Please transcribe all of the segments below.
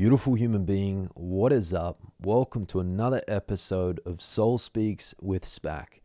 Beautiful human being, what is up? Welcome to another episode of Soul Speaks with Spack.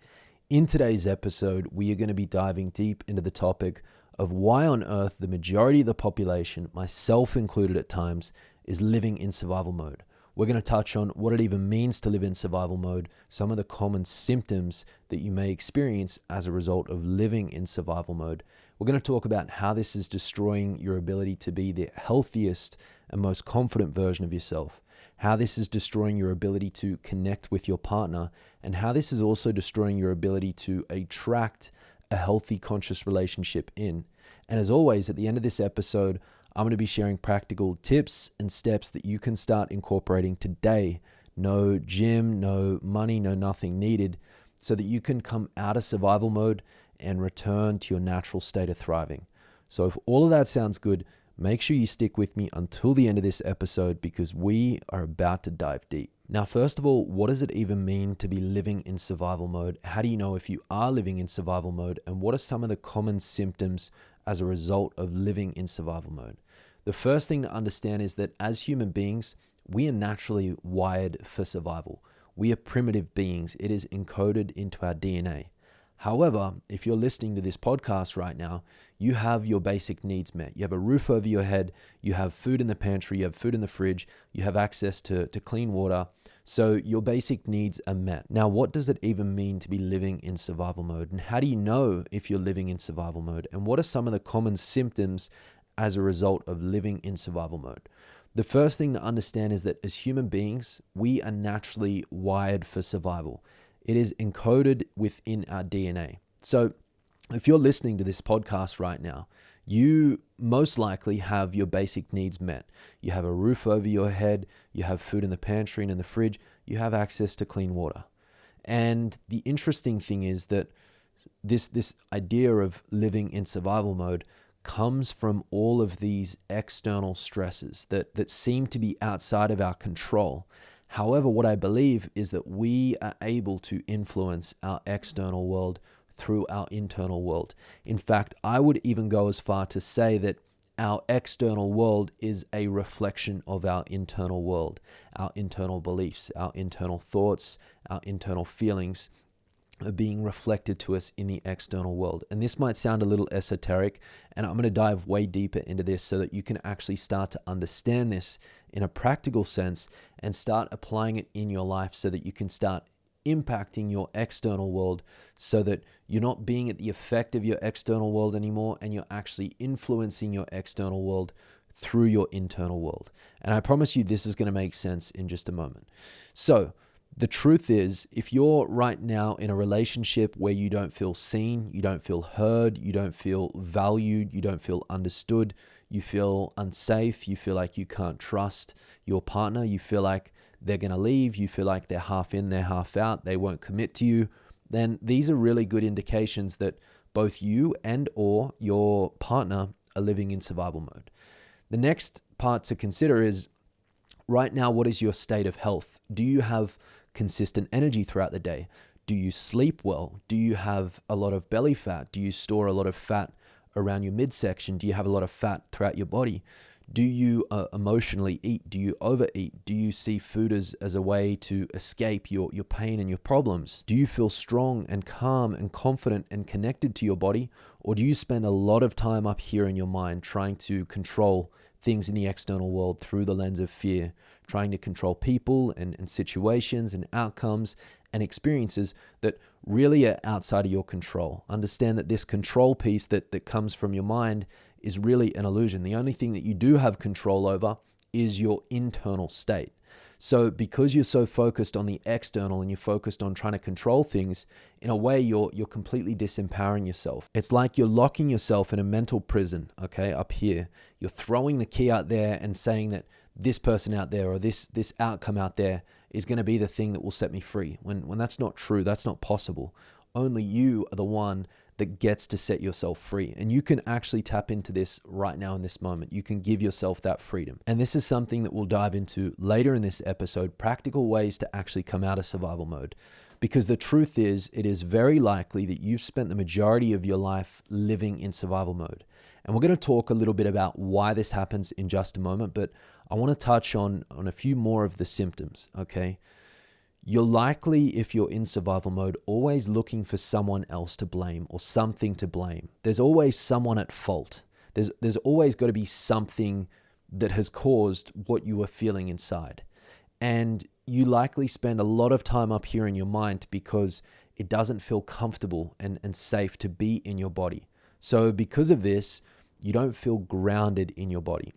In today's episode, we are going to be diving deep into the topic of why on earth the majority of the population, myself included at times, is living in survival mode. We're going to touch on what it even means to live in survival mode, some of the common symptoms that you may experience as a result of living in survival mode. We're going to talk about how this is destroying your ability to be the healthiest and most confident version of yourself, how this is destroying your ability to connect with your partner, and how this is also destroying your ability to attract a healthy, conscious relationship in. And as always, at the end of this episode, I'm going to be sharing practical tips and steps that you can start incorporating today. No gym, no money, no nothing needed, so that you can come out of survival mode and return to your natural state of thriving. So if all of that sounds good, make sure you stick with me until the end of this episode because we are about to dive deep. Now, first of all, what does it even mean to be living in survival mode? How do you know if you are living in survival mode? And what are some of the common symptoms as a result of living in survival mode? The first thing to understand is that as human beings, we are naturally wired for survival. We are primitive beings. It is encoded into our DNA. However, if you're listening to this podcast right now, you have your basic needs met. You have a roof over your head, you have food in the pantry, you have food in the fridge, you have access to clean water. So your basic needs are met. Now, what does it even mean to be living in survival mode? And how do you know if you're living in survival mode? And what are some of the common symptoms as a result of living in survival mode? The first thing to understand is that as human beings, we are naturally wired for survival. It is encoded within our DNA. So if you're listening to this podcast right now, you most likely have your basic needs met. You have a roof over your head, you have food in the pantry and in the fridge, you have access to clean water. And the interesting thing is that this idea of living in survival mode comes from all of these external stresses that seem to be outside of our control. However, what I believe is that we are able to influence our external world through our internal world. In fact, I would even go as far to say that our external world is a reflection of our internal world, our internal beliefs, our internal thoughts, our internal feelings are being reflected to us in the external world. And this might sound a little esoteric, and I'm going to dive way deeper into this so that you can actually start to understand this in a practical sense and start applying it in your life so that you can start impacting your external world so that you're not being at the effect of your external world anymore and you're actually influencing your external world through your internal world. And I promise you this is going to make sense in just a moment. So, the truth is, if you're right now in a relationship where you don't feel seen, you don't feel heard, you don't feel valued, you don't feel understood, you feel unsafe, you feel like you can't trust your partner, you feel like they're going to leave, you feel like they're half in, they're half out, they won't commit to you, then these are really good indications that both you and or your partner are living in survival mode. The next part to consider is, right now, what is your state of health? Do you have consistent energy throughout the day? Do you sleep well? Do you have a lot of belly fat? Do you store a lot of fat around your midsection? Do you have a lot of fat throughout your body? Do you emotionally eat? Do you overeat? Do you see food as a way to escape your pain and your problems? Do you feel strong and calm and confident and connected to your body? Or do you spend a lot of time up here in your mind trying to control things in the external world through the lens of fear, trying to control people and situations and outcomes and experiences that really are outside of your control? Understand that this control piece that comes from your mind is really an illusion. The only thing that you do have control over is your internal state. So because you're so focused on the external and you're focused on trying to control things, in a way you're completely disempowering yourself. It's like you're locking yourself in a mental prison, okay, up here. You're throwing the key out there and saying that this person out there or this outcome out there is going to be the thing that will set me free. When that's not true, that's not possible. Only you are the one that gets to set yourself free. And you can actually tap into this right now in this moment. You can give yourself that freedom. And this is something that we'll dive into later in this episode, practical ways to actually come out of survival mode. Because the truth is, it is very likely that you've spent the majority of your life living in survival mode. And we're going to talk a little bit about why this happens in just a moment, but I want to touch on a few more of the symptoms, okay? You're likely, if you're in survival mode, always looking for someone else to blame or something to blame. There's always someone at fault. There's always got to be something that has caused what you are feeling inside. And you likely spend a lot of time up here in your mind because it doesn't feel comfortable and safe to be in your body. So because of this, you don't feel grounded in your body.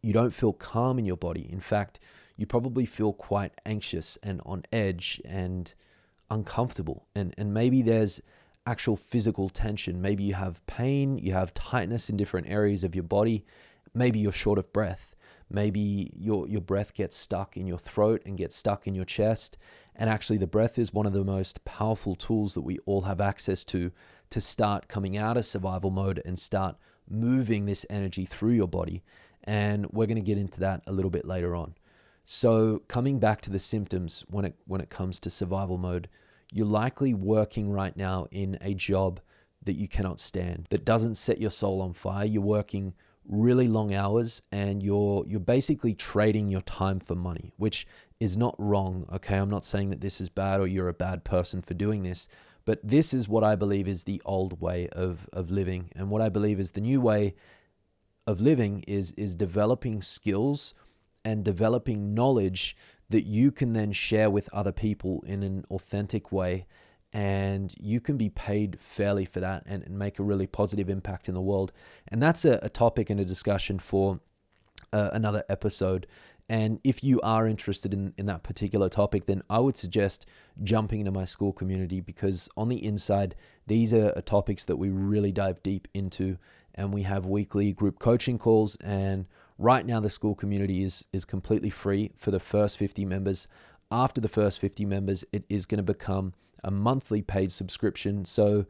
You don't feel calm in your body. In fact, you probably feel quite anxious and on edge and uncomfortable. And maybe there's actual physical tension. Maybe you have pain, you have tightness in different areas of your body. Maybe you're short of breath. Maybe your breath gets stuck in your throat and gets stuck in your chest. And actually the breath is one of the most powerful tools that we all have access to start coming out of survival mode and start moving this energy through your body. And we're going to get into that a little bit later on. So coming back to the symptoms when it comes to survival mode, you're likely working right now in a job that you cannot stand, that doesn't set your soul on fire. You're working really long hours and you're basically trading your time for money, which is not wrong, okay? I'm not saying that this is bad or you're a bad person for doing this, but this is what I believe is the old way of living. And what I believe is the new way of living is developing skills and developing knowledge that you can then share with other people in an authentic way. And you can be paid fairly for that and make a really positive impact in the world. And that's a topic and a discussion for another episode. And if you are interested in that particular topic, then I would suggest jumping into my school community, because on the inside, these are topics that we really dive deep into. And we have weekly group coaching calls. And right now, the school community is completely free for the first 50 members. After the first 50 members, it is going to become a monthly paid subscription. So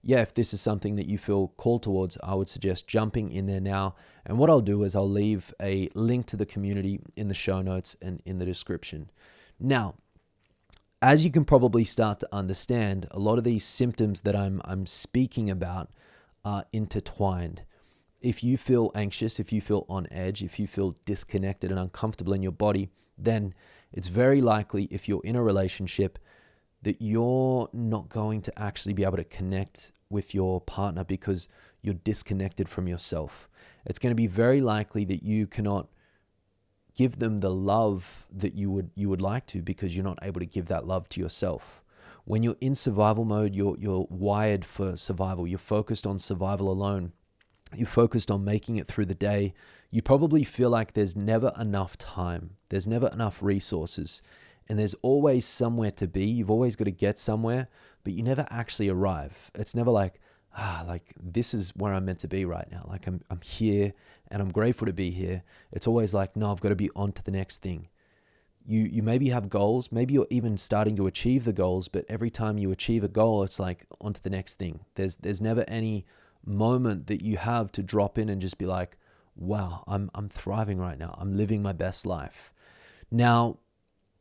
yeah, if this is something that you feel called towards, I would suggest jumping in there now. And what I'll do is I'll leave a link to the community in the show notes and in the description. Now, as you can probably start to understand, a lot of these symptoms that I'm speaking about are intertwined. If you feel anxious, if you feel on edge, if you feel disconnected and uncomfortable in your body, then it's very likely, if you're in a relationship, that you're not going to actually be able to connect with your partner because you're disconnected from yourself. It's going to be very likely that you cannot give them the love that you would like to, because you're not able to give that love to yourself. When you're in survival mode, you're wired for survival. You're focused on survival alone. You're focused on making it through the day. You probably feel like there's never enough time. There's never enough resources. And there's always somewhere to be. You've always got to get somewhere, but you never actually arrive. It's never like this is where I'm meant to be right now. Like I'm here and I'm grateful to be here. It's always like, no, I've got to be on to the next thing. You maybe have goals. Maybe you're even starting to achieve the goals, but every time you achieve a goal, it's like on to the next thing. There's never any moment that you have to drop in and just be like, wow, I'm thriving right now. I'm living my best life. Now,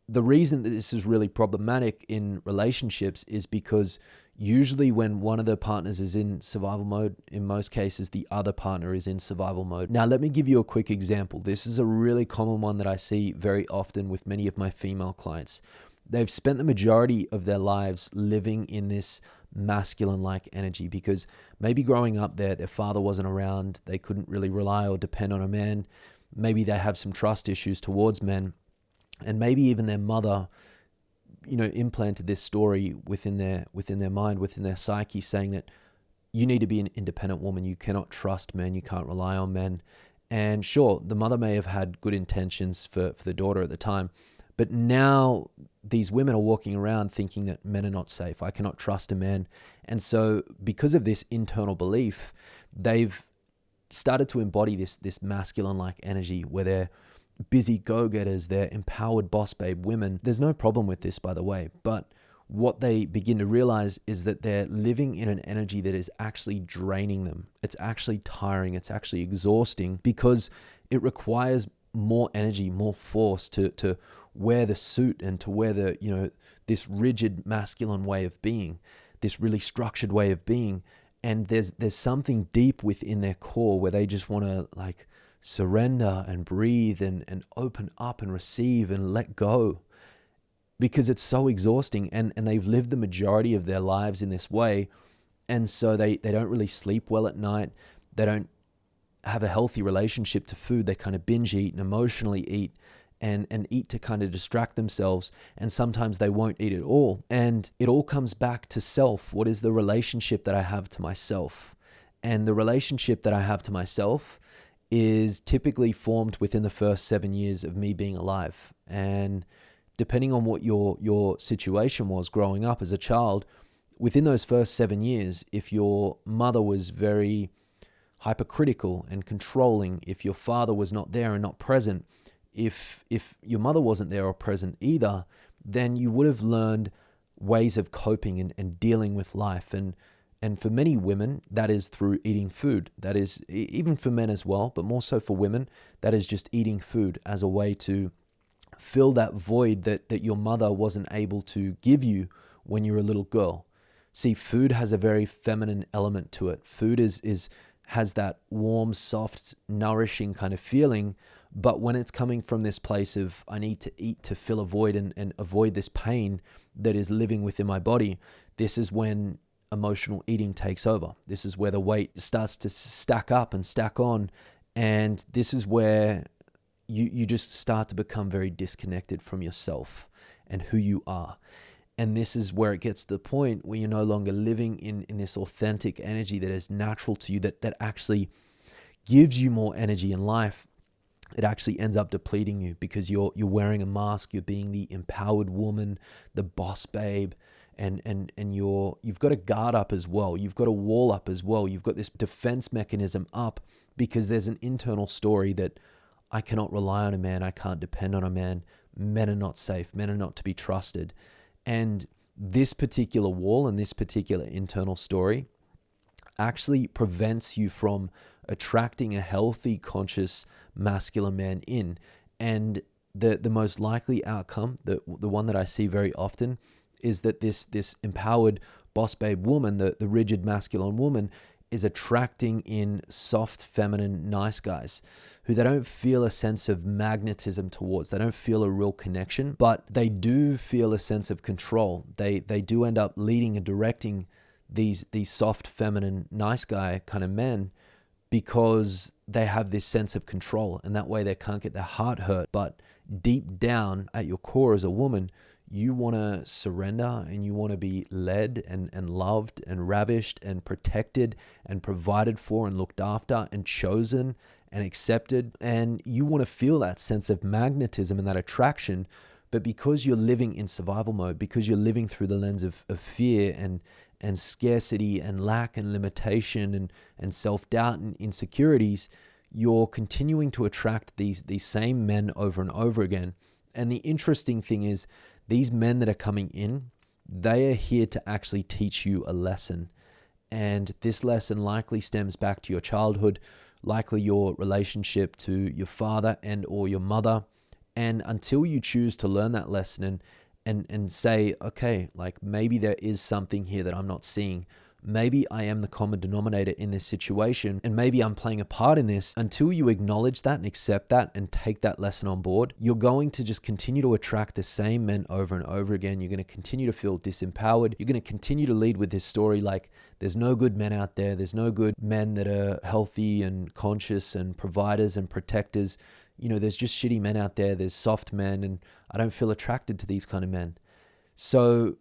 the reason that this is really problematic in relationships is because usually when one of the partners is in survival mode, in most cases, the other partner is in survival mode. Now, let me give you a quick example. This is a really common one that I see very often with many of my female clients. They've spent the majority of their lives living in this masculine-like energy because maybe growing up their father wasn't around. They couldn't really rely or depend on a man. Maybe they have some trust issues towards men. And maybe even their mother, implanted this story within their mind, within their psyche, saying that you need to be an independent woman. You cannot trust men. You can't rely on men. And sure, the mother may have had good intentions for the daughter at the time, but now these women are walking around thinking that men are not safe. I cannot trust a man. And so because of this internal belief, they've started to embody this masculine-like energy where they're busy go-getters, they're empowered boss babe women. There's no problem with this, by the way, but what they begin to realize is that they're living in an energy that is actually draining them. It's actually tiring. It's actually exhausting because it requires more energy, more force to wear the suit and to wear this rigid masculine way of being, this really structured way of being. And there's something deep within their core where they just want to like surrender and breathe and open up and receive and let go, because it's so exhausting, and they've lived the majority of their lives in this way. And so they don't really sleep well at night. They don't have a healthy relationship to food. They kind of binge eat and emotionally eat and eat to kind of distract themselves. And sometimes they won't eat at all. And it all comes back to self. What is the relationship that I have to myself? And the relationship that I have to myself is typically formed within the first 7 years of me being alive. And depending on what your situation was growing up as a child, within those first 7 years, if your mother was very hypercritical and controlling, if your father was not there and not present, if your mother wasn't there or present either, then you would have learned ways of coping and dealing with life. And for many women, that is through eating food. That is, even for men as well, but more so for women, that is just eating food as a way to fill that void that your mother wasn't able to give you when you were a little girl. See, food has a very feminine element to it. Food has that warm, soft, nourishing kind of feeling. But when it's coming from this place of, I need to eat to fill a void and avoid this pain that is living within my body, this is when emotional eating takes over. This is where the weight starts to stack up and stack on. And this is where you just start to become very disconnected from yourself and who you are. And this is where it gets to the point where you're no longer living in this authentic energy that is natural to you, that actually gives you more energy in life. It actually ends up depleting you because you're wearing a mask. You're being the empowered woman, the boss babe, and you've got a guard up as well. You've got a wall up as well. You've got this defense mechanism up because there's an internal story that I cannot rely on a man. I can't depend on a man. Men are not safe. Men are not to be trusted. And this particular wall and this particular internal story actually prevents you from attracting a healthy, conscious, masculine man in. And the most likely outcome, the one that I see very often, is that this empowered boss babe woman, the rigid masculine woman, is attracting in soft, feminine, nice guys who they don't feel a sense of magnetism towards. They don't feel a real connection, but they do feel a sense of control. They do end up leading and directing these soft, feminine, nice guy kind of men because they have this sense of control, and that way they can't get their heart hurt. But deep down at your core as a woman, you want to surrender and you want to be led and loved and ravished and protected and provided for and looked after and chosen and accepted. And you want to feel that sense of magnetism and that attraction. But because you're living in survival mode, because you're living through the lens of fear and scarcity and lack and limitation and self-doubt and insecurities, you're continuing to attract these same men over and over again. And the interesting thing is, these men that are coming in, they are here to actually teach you a lesson. And this lesson likely stems back to your childhood, likely your relationship to your father and or your mother. And until you choose to learn that lesson and say, okay, like maybe there is something here that I'm not seeing. Maybe I am the common denominator in this situation, and maybe I'm playing a part in this. Until you acknowledge that and accept that and take that lesson on board, you're going to just continue to attract the same men over and over again. You're going to continue to feel disempowered. You're going to continue to lead with this story like there's no good men out there. There's no good men that are healthy and conscious and providers and protectors. You know, there's just shitty men out there. There's soft men, and I don't feel attracted to these kind of men. So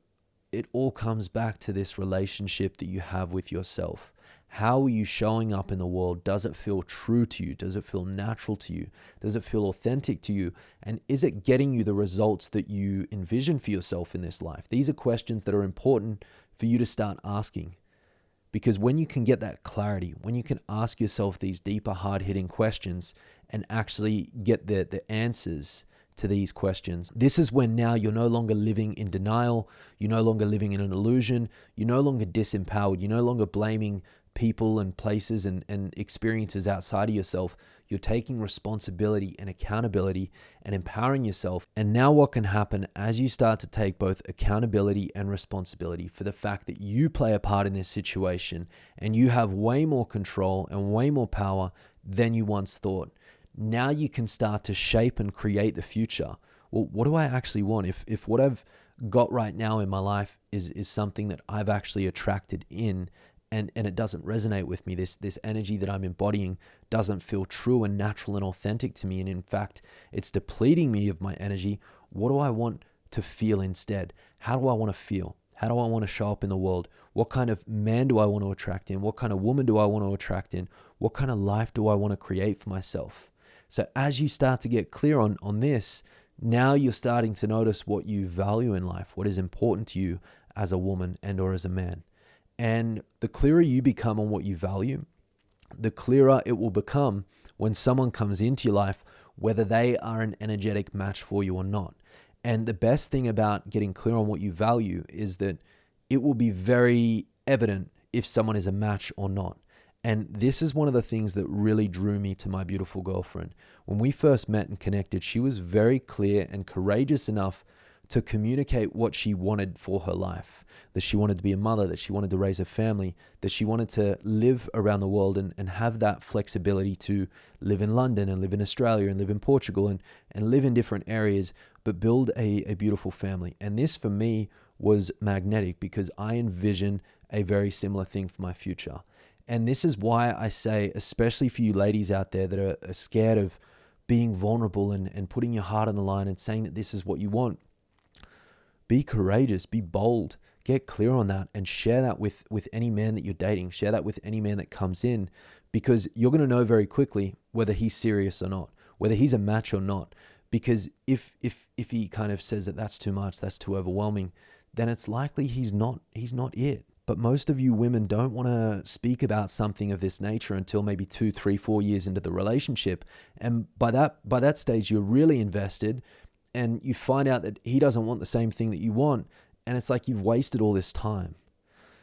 it all comes back to this relationship that you have with yourself. How are you showing up in the world? Does it feel true to you? Does it feel natural to you? Does it feel authentic to you? And is it getting you the results that you envision for yourself in this life? These are questions that are important for you to start asking. Because when you can get that clarity, when you can ask yourself these deeper, hard-hitting questions and actually get the answers to these questions, this is when now you're no longer living in denial. You're no longer living in an illusion. You're no longer disempowered. You're no longer blaming people and places and experiences outside of yourself. You're taking responsibility and accountability and empowering yourself. And now what can happen as you start to take both accountability and responsibility for the fact that you play a part in this situation and you have way more control and way more power than you once thought. Now you can start to shape and create the future. Well, what do I actually want? If what I've got right now in my life is something that I've actually attracted in, and it doesn't resonate with me, this energy that I'm embodying doesn't feel true and natural and authentic to me, and in fact, it's depleting me of my energy, what do I want to feel instead? How do I want to feel? How do I want to show up in the world? What kind of man do I want to attract in? What kind of woman do I want to attract in? What kind of life do I want to create for myself? So as you start to get clear on this, now you're starting to notice what you value in life, what is important to you as a woman and or as a man. And the clearer you become on what you value, the clearer it will become when someone comes into your life, whether they are an energetic match for you or not. And the best thing about getting clear on what you value is that it will be very evident if someone is a match or not. And this is one of the things that really drew me to my beautiful girlfriend. When we first met and connected, she was very clear and courageous enough to communicate what she wanted for her life, that she wanted to be a mother, that she wanted to raise a family, that she wanted to live around the world and have that flexibility to live in London and live in Australia and live in Portugal and live in different areas, but build a beautiful family. And this for me was magnetic because I envision a very similar thing for my future. And this is why I say, especially for you ladies out there that are scared of being vulnerable and putting your heart on the line and saying that this is what you want, be courageous, be bold, get clear on that and share that with any man that you're dating. Share that with any man that comes in, because you're going to know very quickly whether he's serious or not, whether he's a match or not. Because if he kind of says that that's too much, that's too overwhelming, then it's likely he's not it. But most of you women don't want to speak about something of this nature until maybe 2, 3, 4 years into the relationship. And by that stage, you're really invested and you find out that he doesn't want the same thing that you want. And it's like you've wasted all this time.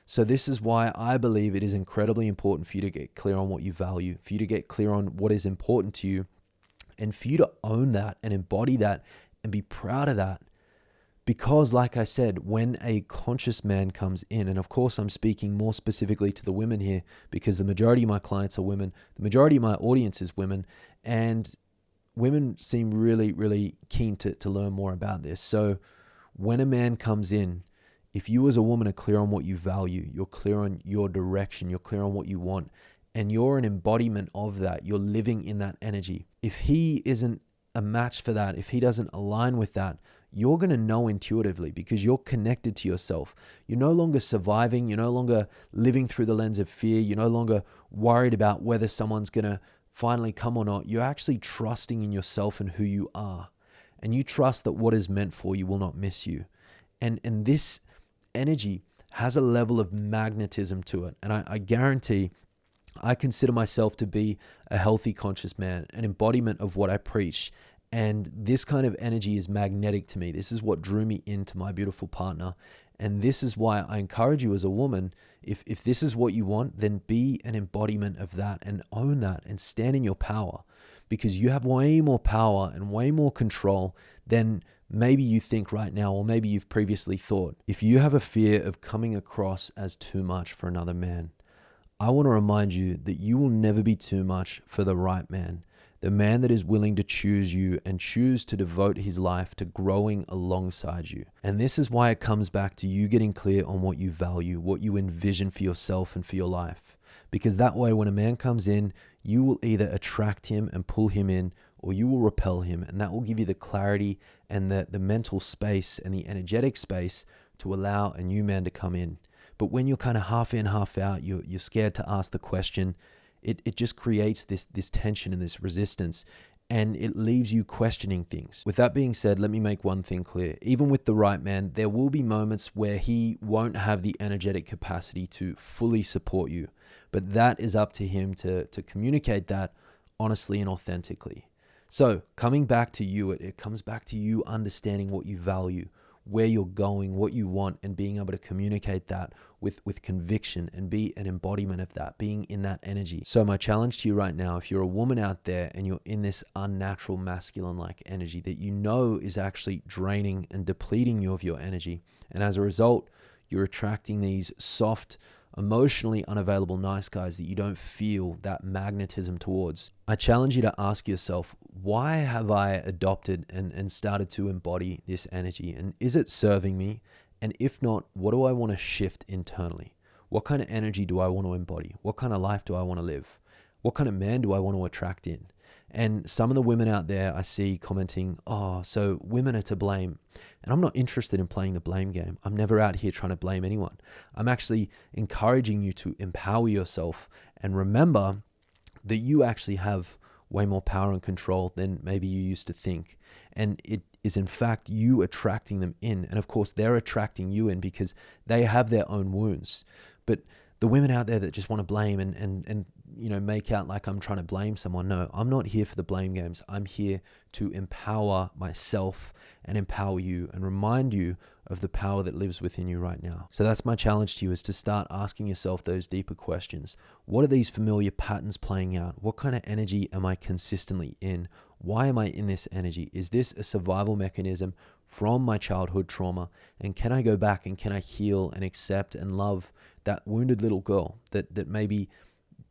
So this is why I believe it is incredibly important for you to get clear on what you value, for you to get clear on what is important to you, and for you to own that and embody that and be proud of that. Because like I said, when a conscious man comes in, and of course I'm speaking more specifically to the women here because the majority of my clients are women, the majority of my audience is women, and women seem really, really keen to learn more about this. So when a man comes in, if you as a woman are clear on what you value, you're clear on your direction, you're clear on what you want, and you're an embodiment of that, you're living in that energy. If he isn't a match for that, if he doesn't align with that, you're going to know intuitively because you're connected to yourself. You're no longer surviving. You're no longer living through the lens of fear. You're no longer worried about whether someone's going to finally come or not. You're actually trusting in yourself and who you are. And you trust that what is meant for you will not miss you. And this energy has a level of magnetism to it. And I guarantee I consider myself to be a healthy conscious man, an embodiment of what I preach. And this kind of energy is magnetic to me. This is what drew me into my beautiful partner. And this is why I encourage you as a woman, if this is what you want, then be an embodiment of that and own that and stand in your power, because you have way more power and way more control than maybe you think right now, or maybe you've previously thought. If you have a fear of coming across as too much for another man, I want to remind you that you will never be too much for the right man. The man that is willing to choose you and choose to devote his life to growing alongside you. And this is why it comes back to you getting clear on what you value, what you envision for yourself and for your life. Because that way, when a man comes in, you will either attract him and pull him in, or you will repel him. And that will give you the clarity and the mental space and the energetic space to allow a new man to come in. But when you're kind of half in, half out, you're scared to ask the question, it just creates this tension and this resistance, and it leaves you questioning things. With that being said, let me make one thing clear. Even with the right man, there will be moments where he won't have the energetic capacity to fully support you, but that is up to him to communicate that honestly and authentically. So coming back to you, it comes back to you understanding what you value, where you're going, what you want, and being able to communicate that with conviction and be an embodiment of that, being in that energy. So my challenge to you right now, if you're a woman out there and you're in this unnatural masculine-like energy that you know is actually draining and depleting you of your energy, and as a result, you're attracting these soft, emotionally unavailable nice guys that you don't feel that magnetism towards. I challenge you to ask yourself, why have I adopted and started to embody this energy? And is it serving me? And if not, what do I want to shift internally? What kind of energy do I want to embody? What kind of life do I want to live? What kind of man do I want to attract in? And some of the women out there I see commenting, oh, so women are to blame. And I'm not interested in playing the blame game. I'm never out here trying to blame anyone. I'm actually encouraging you to empower yourself and remember that you actually have way more power and control than maybe you used to think. And it is in fact you attracting them in. And of course, they're attracting you in because they have their own wounds. But the women out there that just want to blame and make out like I'm trying to blame someone. No, I'm not here for the blame games. I'm here to empower myself and empower you and remind you of the power that lives within you right now. So that's my challenge to you, is to start asking yourself those deeper questions. What are these familiar patterns playing out? What kind of energy am I consistently in? Why am I in this energy? Is this a survival mechanism from my childhood trauma? And can I go back and can I heal and accept and love that wounded little girl that maybe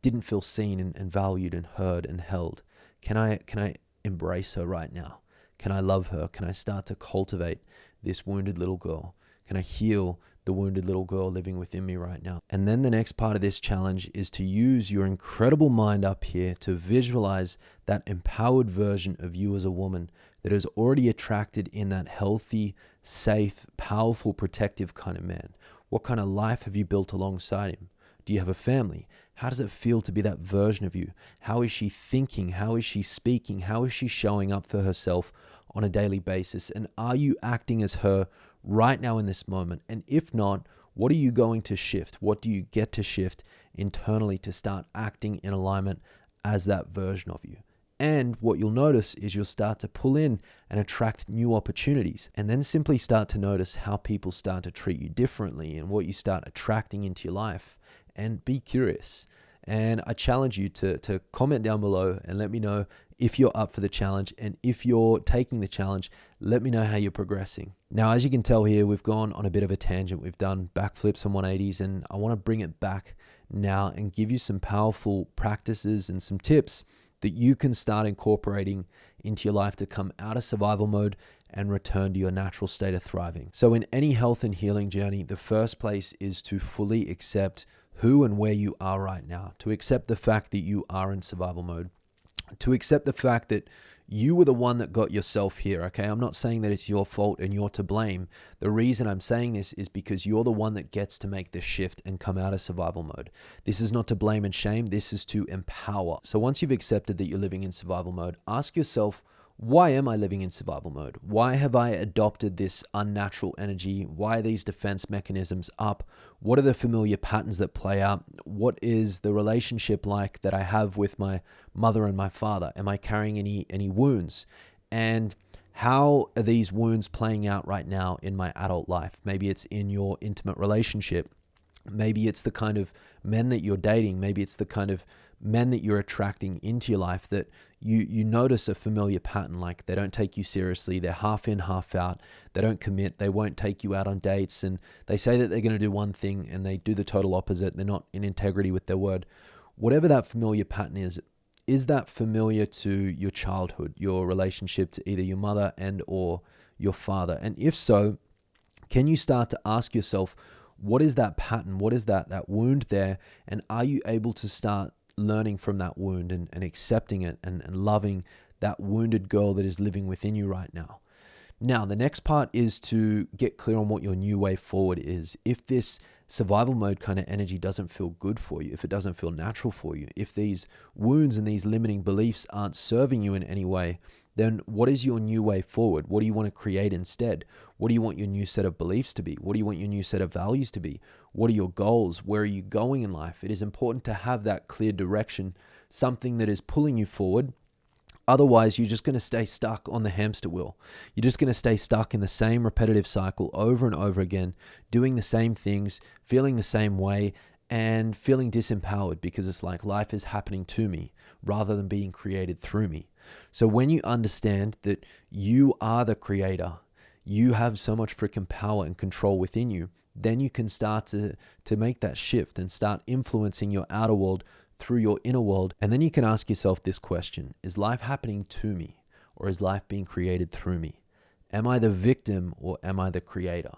didn't feel seen and valued and heard and held? Can I embrace her right now? Can I love her? Can I start to cultivate this wounded little girl? Can I heal the wounded little girl living within me right now? And then the next part of this challenge is to use your incredible mind up here to visualize that empowered version of you as a woman that is already attracted in that healthy, safe, powerful, protective kind of man. What kind of life have you built alongside him? Do you have a family? How does it feel to be that version of you? How is she thinking? How is she speaking? How is she showing up for herself on a daily basis? And are you acting as her right now in this moment? And if not, what are you going to shift? What do you get to shift internally to start acting in alignment as that version of you? And what you'll notice is you'll start to pull in and attract new opportunities, and then simply start to notice how people start to treat you differently and what you start attracting into your life. And be curious. And I challenge you to comment down below and let me know if you're up for the challenge. And if you're taking the challenge, let me know how you're progressing. Now, as you can tell here, we've gone on a bit of a tangent. We've done backflips and 180s, and I want to bring it back now and give you some powerful practices and some tips that you can start incorporating into your life to come out of survival mode and return to your natural state of thriving. So in any health and healing journey, the first place is to fully accept who and where you are right now, to accept the fact that you are in survival mode, to accept the fact that you were the one that got yourself here, okay? I'm not saying that it's your fault and you're to blame. The reason I'm saying this is because you're the one that gets to make the shift and come out of survival mode. This is not to blame and shame. This is to empower. So once you've accepted that you're living in survival mode, ask yourself, why am I living in survival mode? Why have I adopted this unnatural energy? Why are these defense mechanisms up? What are the familiar patterns that play out? What is the relationship like that I have with my mother and my father? Am I carrying any wounds? And how are these wounds playing out right now in my adult life? Maybe it's in your intimate relationship. Maybe it's the kind of men that you're dating. Maybe it's the kind of men that you're attracting into your life that you notice a familiar pattern, like they don't take you seriously, they're half in, half out, they don't commit, they won't take you out on dates, and they say that they're going to do one thing and they do the total opposite. They're not in integrity with their word. Whatever that familiar pattern is that familiar to your childhood, your relationship to either your mother and or your father? And if so, can you start to ask yourself, what is that pattern? What is that wound there? And are you able to start learning from that wound and accepting it and loving that wounded girl that is living within you right now? Now, the next part is to get clear on what your new way forward is. If this survival mode kind of energy doesn't feel good for you, if it doesn't feel natural for you, if these wounds and these limiting beliefs aren't serving you in any way, then what is your new way forward? What do you want to create instead? What do you want your new set of beliefs to be? What do you want your new set of values to be? What are your goals? Where are you going in life? It is important to have that clear direction, something that is pulling you forward, Otherwise, you're just going to stay stuck on the hamster wheel. You're just going to stay stuck in the same repetitive cycle over and over again, doing the same things, feeling the same way, and feeling disempowered because it's like life is happening to me rather than being created through me. So when you understand that you are the creator, you have so much freaking power and control within you, then you can start to make that shift and start influencing your outer world through your inner world. And then you can ask yourself this question: is life happening to me, or is life being created through me? Am I the victim, or am I the creator?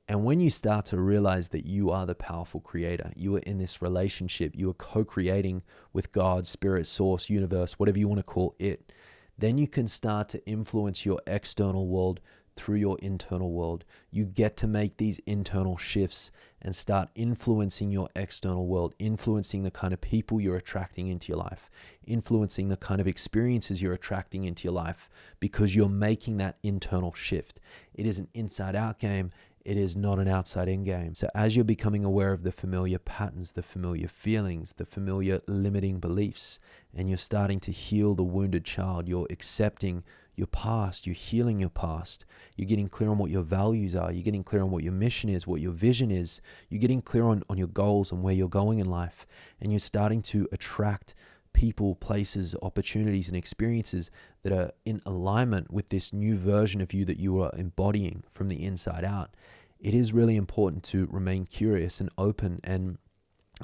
And when you start to realize that you are the powerful creator, you are in this relationship, you are co-creating with God, spirit, source, universe, whatever you want to call it, then you can start to influence your external world through your internal world. You get to make these internal shifts and start influencing your external world, influencing the kind of people you're attracting into your life, influencing the kind of experiences you're attracting into your life, because you're making that internal shift. It is an inside-out game. It is not an outside-in game. So as you're becoming aware of the familiar patterns, the familiar feelings, the familiar limiting beliefs, and you're starting to heal the wounded child, you're accepting your past, you're healing your past, you're getting clear on what your values are, you're getting clear on what your mission is, what your vision is, you're getting clear on your goals and where you're going in life, and you're starting to attract people, places, opportunities, and experiences that are in alignment with this new version of you that you are embodying from the inside out. It is really important to remain curious and open and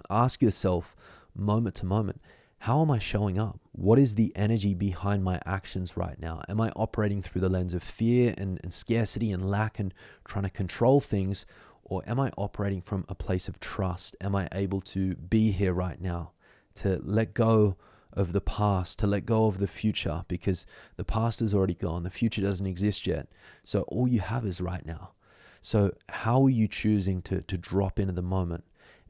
ask yourself moment to moment, how am I showing up? What is the energy behind my actions right now? Am I operating through the lens of fear and scarcity and lack and trying to control things? Or am I operating from a place of trust? Am I able to be here right now, to let go of the past, to let go of the future? Because the past is already gone. The future doesn't exist yet. So all you have is right now. So how are you choosing to drop into the moment?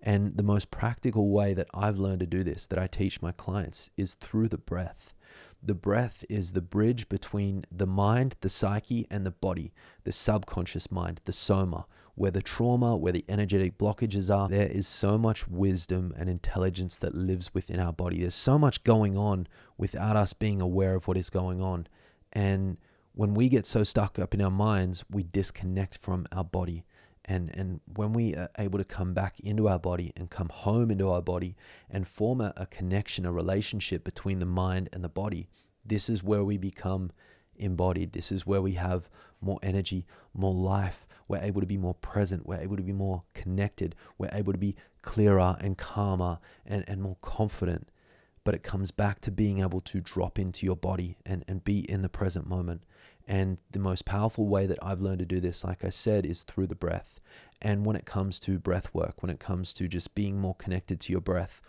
And the most practical way that I've learned to do this, that I teach my clients, is through the breath. The breath is the bridge between the mind, the psyche, and the body, the subconscious mind, the soma, where the trauma, where the energetic blockages are. There is so much wisdom and intelligence that lives within our body. There's so much going on without us being aware of what is going on. And when we get so stuck up in our minds, we disconnect from our body. And when we are able to come back into our body and come home into our body and form a connection, a relationship between the mind and the body, this is where we become embodied. This is where we have more energy, more life. We're able to be more present. We're able to be more connected. We're able to be clearer and calmer and more confident. But it comes back to being able to drop into your body and be in the present moment. And the most powerful way that I've learned to do this, like I said, is through the breath. And when it comes to breath work, when it comes to just being more connected to your breath,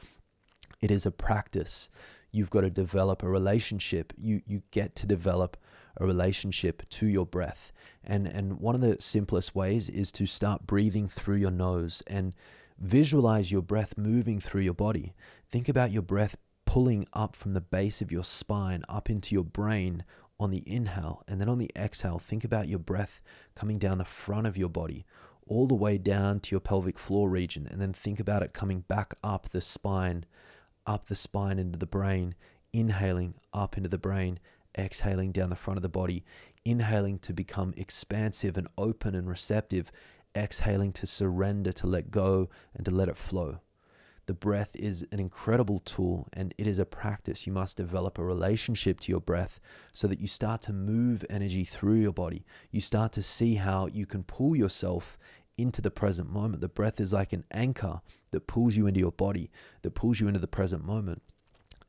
it is a practice. You've got to develop a relationship. You get to develop a relationship to your breath. And one of the simplest ways is to start breathing through your nose and visualize your breath moving through your body. Think about your breath pulling up from the base of your spine up into your brain on the inhale, and then on the exhale, think about your breath coming down the front of your body, all the way down to your pelvic floor region, and then think about it coming back up the spine into the brain, inhaling up into the brain, exhaling down the front of the body, inhaling to become expansive and open and receptive, exhaling to surrender, to let go, and to let it flow. The breath is an incredible tool, and it is a practice. You must develop a relationship to your breath so that you start to move energy through your body. You start to see how you can pull yourself into the present moment. The breath is like an anchor that pulls you into your body, that pulls you into the present moment.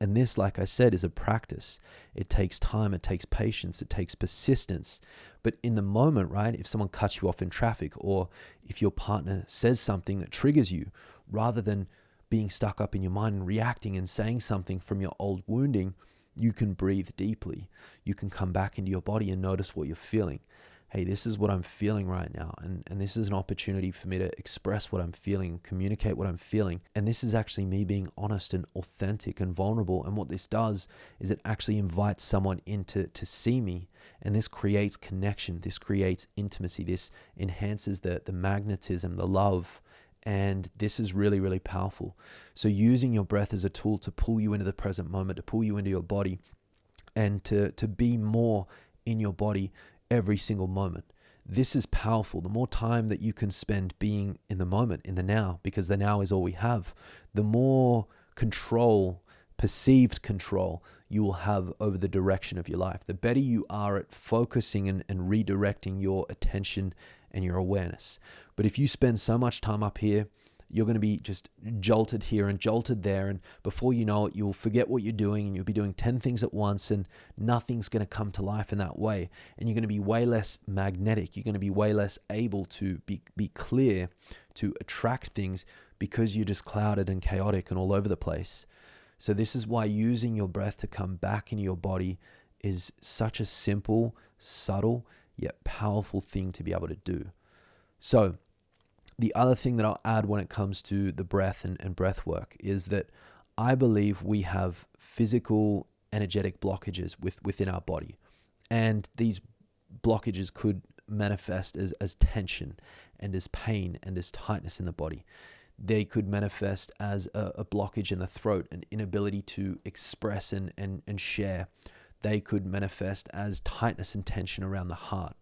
And this, like I said, is a practice. It takes time, it takes patience, it takes persistence. But in the moment, right, if someone cuts you off in traffic, or if your partner says something that triggers you, rather than being stuck up in your mind and reacting and saying something from your old wounding, you can breathe deeply. You can come back into your body and notice what you're feeling. Hey, this is what I'm feeling right now. And this is an opportunity for me to express what I'm feeling, communicate what I'm feeling. And this is actually me being honest and authentic and vulnerable. And what this does is it actually invites someone in to see me. And this creates connection. This creates intimacy. This enhances the magnetism, the love. And this is really, really powerful. So using your breath as a tool to pull you into the present moment, to pull you into your body, and to be more in your body every single moment. This is powerful. The more time that you can spend being in the moment, in the now, because the now is all we have, the more control, perceived control, you will have over the direction of your life. The better you are at focusing and redirecting your attention and your awareness. But if you spend so much time up here, you're going to be just jolted here and jolted there. And before you know it, you'll forget what you're doing and you'll be doing 10 things at once and nothing's going to come to life in that way. And you're going to be way less magnetic. You're going to be way less able to be clear to attract things because you're just clouded and chaotic and all over the place. So this is why using your breath to come back into your body is such a simple, subtle, yet powerful thing to be able to do. So the other thing that I'll add when it comes to the breath and breath work is that I believe we have physical, energetic blockages within our body. And these blockages could manifest as tension and as pain and as tightness in the body. They could manifest as a blockage in the throat, an inability to express and share. They could manifest as tightness and tension around the heart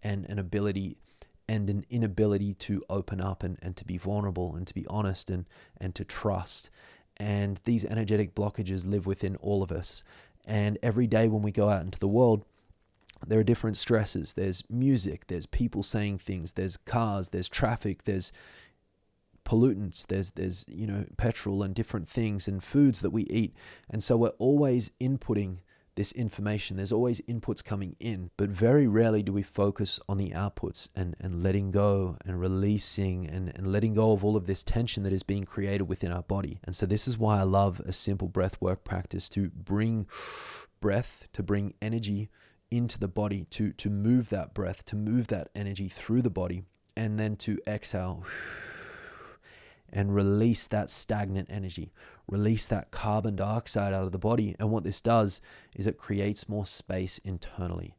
and an inability to open up and to be vulnerable and to be honest and to trust. And these energetic blockages live within all of us. And every day when we go out into the world, there are different stresses. There's music, there's people saying things, there's cars, there's traffic, there's pollutants, there's petrol and different things and foods that we eat. And so we're always inputting this information. There's always inputs coming in, but very rarely do we focus on the outputs and letting go and releasing and letting go of all of this tension that is being created within our body. And so this is why I love a simple breath work practice to bring breath, to bring energy into the body, to move that breath, to move that energy through the body, and then to exhale and release that stagnant energy, release that carbon dioxide out of the body. And what this does is it creates more space internally.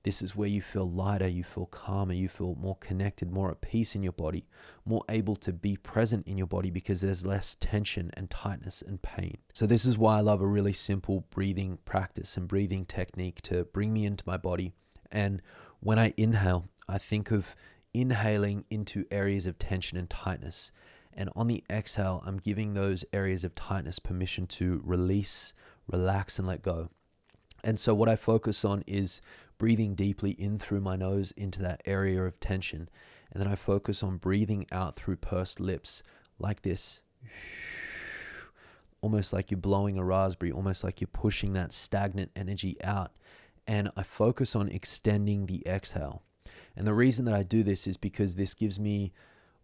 This is where you feel lighter, you feel calmer, you feel more connected, more at peace in your body, more able to be present in your body because there's less tension and tightness and pain. So this is why I love a really simple breathing practice and breathing technique to bring me into my body. And when I inhale, I think of inhaling into areas of tension and tightness. And on the exhale, I'm giving those areas of tightness permission to release, relax, and let go. And so what I focus on is breathing deeply in through my nose into that area of tension. And then I focus on breathing out through pursed lips like this. Almost like you're blowing a raspberry, almost like you're pushing that stagnant energy out. And I focus on extending the exhale. And the reason that I do this is because this gives me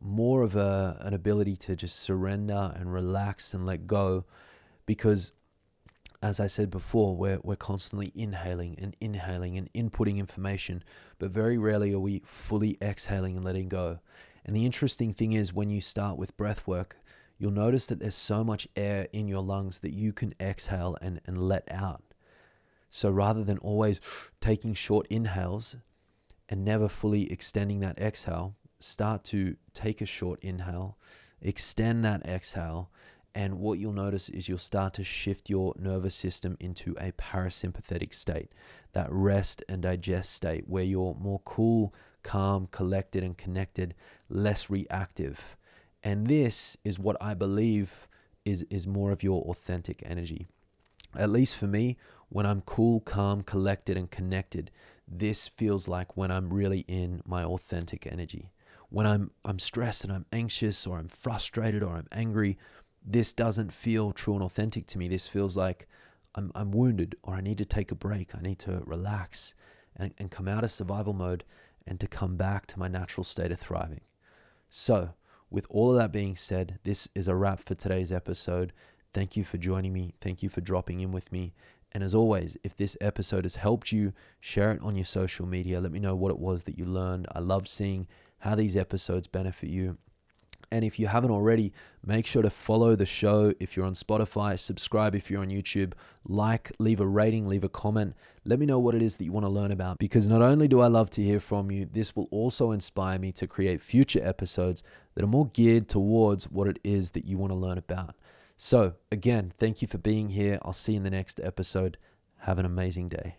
more of an ability to just surrender and relax and let go, because as I said before, we're constantly inhaling and inputting information, but very rarely are we fully exhaling and letting go. And the interesting thing is, when you start with breath work, you'll notice that there's so much air in your lungs that you can exhale and let out. So rather than always taking short inhales and never fully extending that exhale, start to take a short inhale, extend that exhale, and what you'll notice is you'll start to shift your nervous system into a parasympathetic state, that rest and digest state where you're more cool, calm, collected, and connected, less reactive. And this is what I believe is more of your authentic energy. At least for me, when I'm cool, calm, collected, and connected, this feels like when I'm really in my authentic energy. When I'm stressed and I'm anxious or I'm frustrated or I'm angry, this doesn't feel true and authentic to me. This feels like I'm wounded, or I need to take a break. I need to relax and come out of survival mode and to come back to my natural state of thriving. So with all of that being said, this is a wrap for today's episode. Thank you for joining me. Thank you for dropping in with me. And as always, if this episode has helped you, share it on your social media. Let me know what it was that you learned. I love seeing how these episodes benefit you. And if you haven't already, make sure to follow the show. If you're on Spotify, subscribe if you're on YouTube, leave a rating, leave a comment. Let me know what it is that you want to learn about, because not only do I love to hear from you, this will also inspire me to create future episodes that are more geared towards what it is that you want to learn about. So again, thank you for being here. I'll see you in the next episode. Have an amazing day.